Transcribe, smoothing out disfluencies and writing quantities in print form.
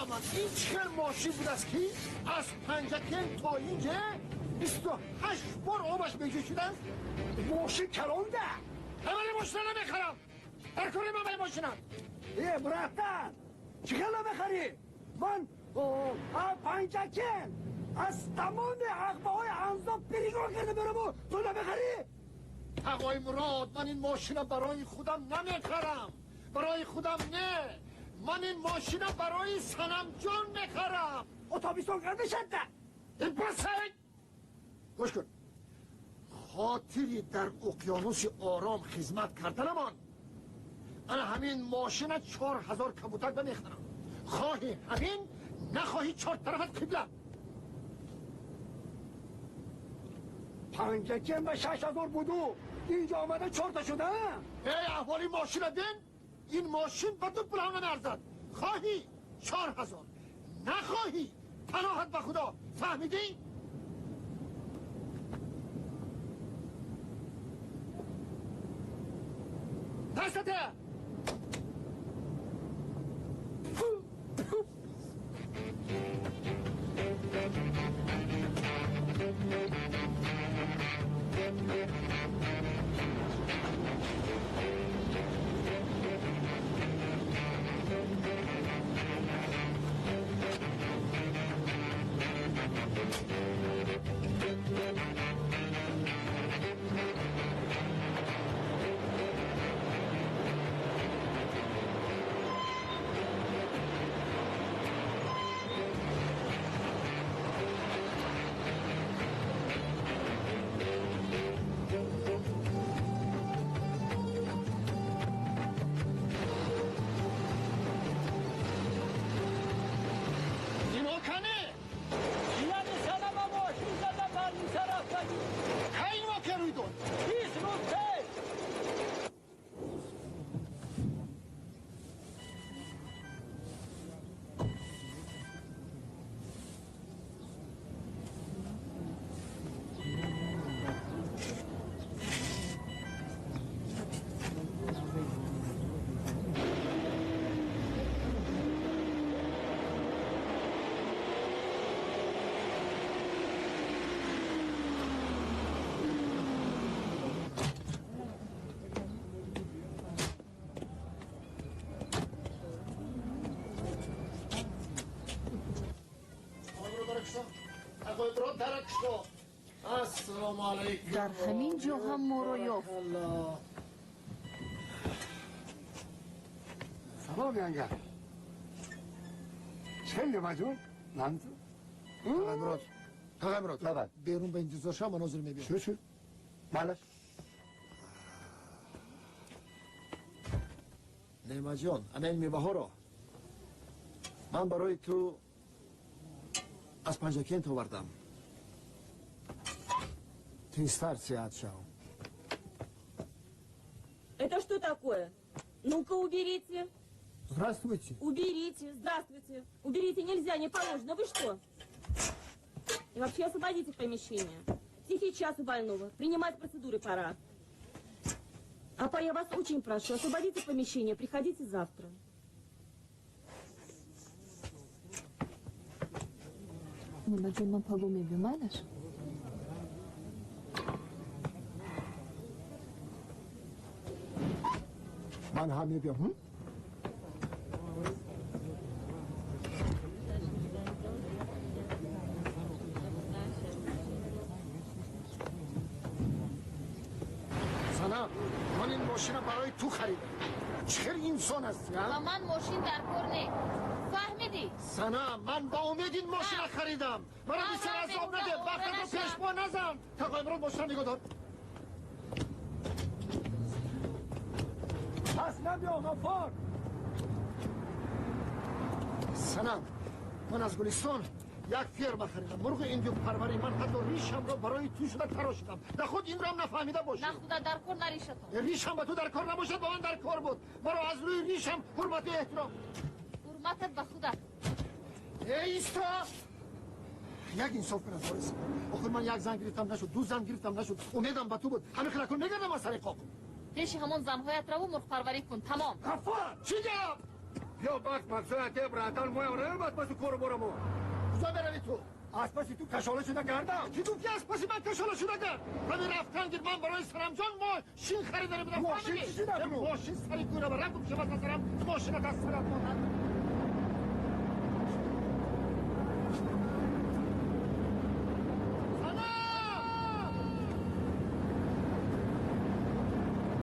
من این چه ماشین بود است که از پنجکن تا اینجا 28 بار آبش بکشیدن ماشین کلانده همه ماشین نمیخرم در کاری من به ماشینم مرتب چقدر بخری؟ من پنجکن از تمام عقبه های انزاب پریگاه کرده برم و تو نبخری؟ آقای مراد من این ماشین برای خودم نمیخرم برای خودم نه من این ماشین برای سنم جان میخرم اتوبیسون کرده شده این بسید گوش کن خاطری در اقیانوس آرام خدمت کردنمان انا همین ماشین 4000 کبوتر بمیخرم خواهی همین نخواهی 4 طرفت قبله پنجکن به 6000 بودو اینجا آمده 4 تا شده ای احوالی ماشین دین این ماشین به تو پولانه نرزد خواهی 4000 نخواهی پناهت به خدا فهمیدی؟ دستته در همین جا هم ما را یافت سلام یانگر چه مجون؟ نمتو؟ آقای مراد بیرون به انتظار شما مناظر میبینم شو؟ مالش؟ نیمه جان انا این میوه ها را من برای تو از پنجکن آوردم ты старше отшел. Это что такое? Ну-ка уберите. Здравствуйте. Уберите, здравствуйте. Уберите нельзя, не положено. Вы что? И вообще освободите помещение. Тихий час у больного. Принимать процедуры пора. Апа, я вас очень прошу, освободите помещение, приходите завтра. نیما جون من پاگو میبیمنش من هم میبیم سنا من این ماشین برای تو خریدم چه انسان هستی و من ماشین در کار نه فهمیدی؟ سنا من با امید این ماشین خریدم مرا بیشتر عذاب نده وقت رو پیش پا نزن تا قایمرون ماشین نگاه دار پس نبیا غفار سنا من از گلستان یک فرم خریدم مرغ ایندیو پروری من حتی ریشم رو برای تو شده تراشیدم نه خود این رو هم نفهمیده باشی نه خدا در کار نریشتم ریشم به تو در کار نباشد با من در کار بود مرا از روی ریشم حرمت و احترام حرمتت به خدا ایستا یک انصاف کنم فارس آخر من یک زن گرفتم نشد دو زن گرفتم نشد امیدم به تو بود همه خلکون میگردم از سر قاقم پیش همون زنهایت رو مرغ پروری کن تمام غفار چی گرم یا بس مقصود براتن مویاره بس بس کورو برامو کجا بروی تو؟ اسپاسی تو کشاله شده گردم کی تو که اسپاسی من کشاله شده گرد همین رفتن گیر من برای سرمجان ما شین خریداری بدم ماشین چی شده؟ ماشین سری گوره برم گم شما سرم ماشین دست سرم